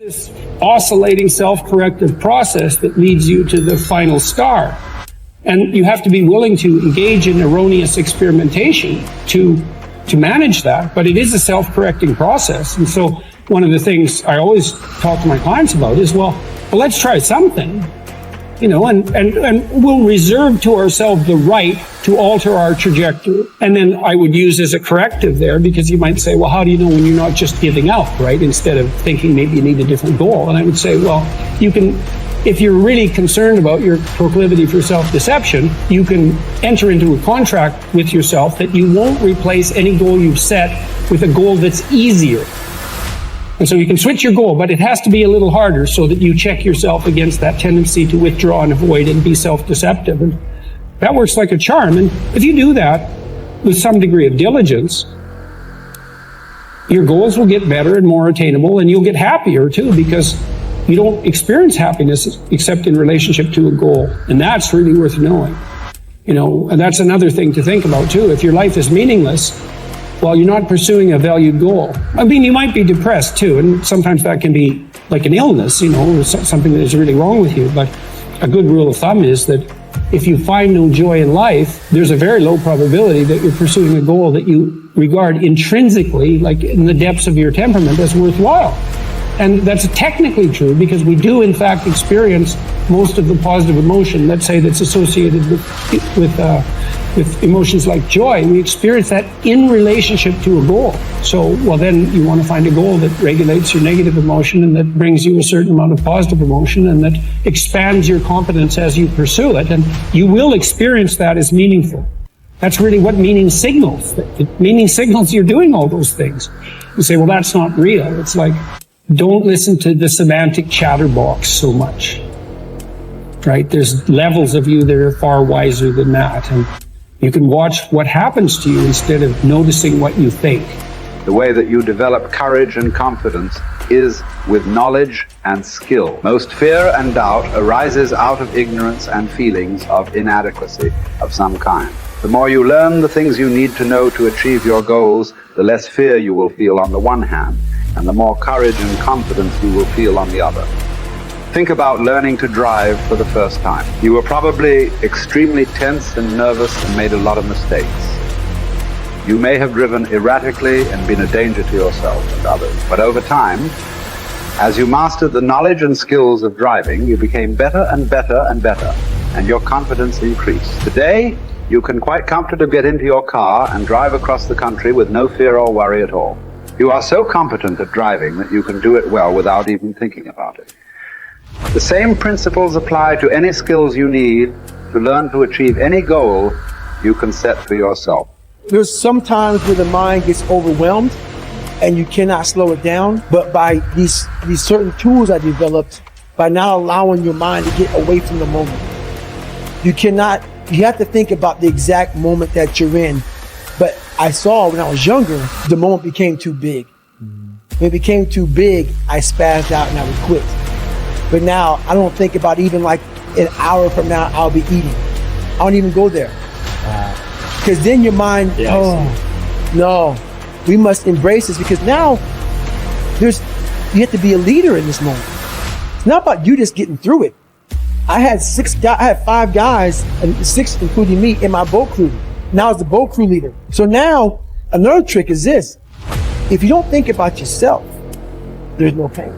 This oscillating self-corrective process that leads you to the final star. And you have to be willing to engage in erroneous experimentation to manage that, but it is a self-correcting process. And so one of the things I always talk to my clients about is, well, let's try something, and we'll reserve to ourselves the right to alter our trajectory. And then I would use as a corrective there, because you might say, well, how do you know when you're not just giving up, right? Instead of thinking maybe you need a different goal. And I would say, well, you can, if you're really concerned about your proclivity for self-deception, you can enter into a contract with yourself that you won't replace any goal you've set with a goal that's easier. And so you can switch your goal, but it has to be a little harder so that you check yourself against that tendency to withdraw and avoid and be self-deceptive. And that works like a charm. And if you do that with some degree of diligence, your goals will get better and more attainable, and you'll get happier too, because you don't experience happiness except in relationship to a goal. And that's really worth knowing. And that's another thing to think about too. If your life is meaningless, well, you're not pursuing a valued goal. I mean, you might be depressed too, and sometimes that can be like an illness, or something that is really wrong with you. But a good rule of thumb is that if you find no joy in life, there's a very low probability that you're pursuing a goal that you regard intrinsically, like in the depths of your temperament, as worthwhile. And that's technically true, because we do in fact experience most of the positive emotion, let's say, that's associated with emotions like joy. We experience that in relationship to a goal. So, well, then you want to find a goal that regulates your negative emotion and that brings you a certain amount of positive emotion and that expands your competence as you pursue it. And you will experience that as meaningful. That's really what meaning signals. Meaning signals you're doing all those things. You say, well, that's not real. It's like, don't listen to the semantic chatterbox so much. Right? There's levels of you that are far wiser than that. And you can watch what happens to you instead of noticing what you think. The way that you develop courage and confidence is with knowledge and skill. Most fear and doubt arises out of ignorance and feelings of inadequacy of some kind. The more you learn the things you need to know to achieve your goals, the less fear you will feel on the one hand, and the more courage and confidence you will feel on the other. Think about learning to drive for the first time. You were probably extremely tense and nervous and made a lot of mistakes. You may have driven erratically and been a danger to yourself and others. But over time, as you mastered the knowledge and skills of driving, you became better and better and better, and your confidence increased. Today, you can quite comfortably get into your car and drive across the country with no fear or worry at all. You are so competent at driving that you can do it well without even thinking about it. The same principles apply to any skills you need to learn to achieve any goal you can set for yourself. There's some times where the mind gets overwhelmed and you cannot slow it down, but by these certain tools I developed, by not allowing your mind to get away from the moment. You have to think about the exact moment that you're in. But I saw when I was younger, the moment became too big. When it became too big, I spazzed out and I would quit. But now I don't think about even like an hour from now, I'll be eating. I don't even go there. Because then your mind, no, we must embrace this, because now you have to be a leader in this moment. It's not about you just getting through it. I had 5 guys, and 6 including me, in my boat crew. Now as the boat crew leader. So now another trick is this: if you don't think about yourself, there's no pain.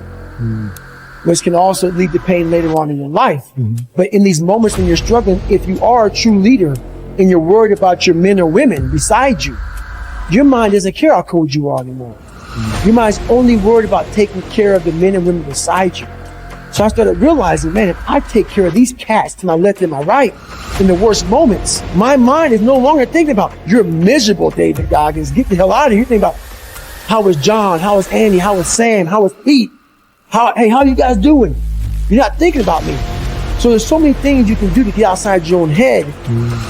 Which can also lead to pain later on in your life. But in these moments when you're struggling, if you are a true leader and you're worried about your men or women beside you, your mind doesn't care how cold you are anymore. Your mind's only worried about taking care of the men and women beside you. So I started realizing, man, if I take care of these cats to my left and my right in the worst moments, my mind is no longer thinking about, you're miserable, David Goggins, get the hell out of here. You're thinking about, how was John? How was Andy? How was Sam? How was Pete? Hey, how you guys doing? You're not thinking about me. So there's so many things you can do to get outside your own head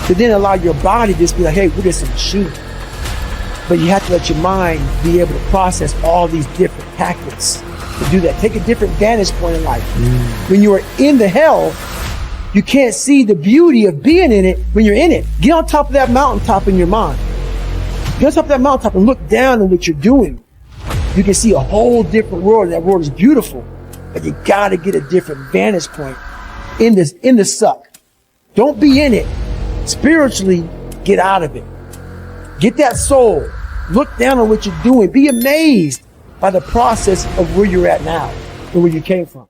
to then allow your body to just be like, hey, we're just a machine. But you have to let your mind be able to process all these different tactics to do that. Take a different vantage point in life. When you are in the hell, you can't see the beauty of being in it when you're in it. Get on top of that mountaintop in your mind. Get on top of that mountaintop and look down on what you're doing. You can see a whole different world, and that world is beautiful, but you gotta get a different vantage point in the suck. Don't be in it. Spiritually, get out of it. Get that soul. Look down on what you're doing. Be amazed by the process of where you're at now and where you came from.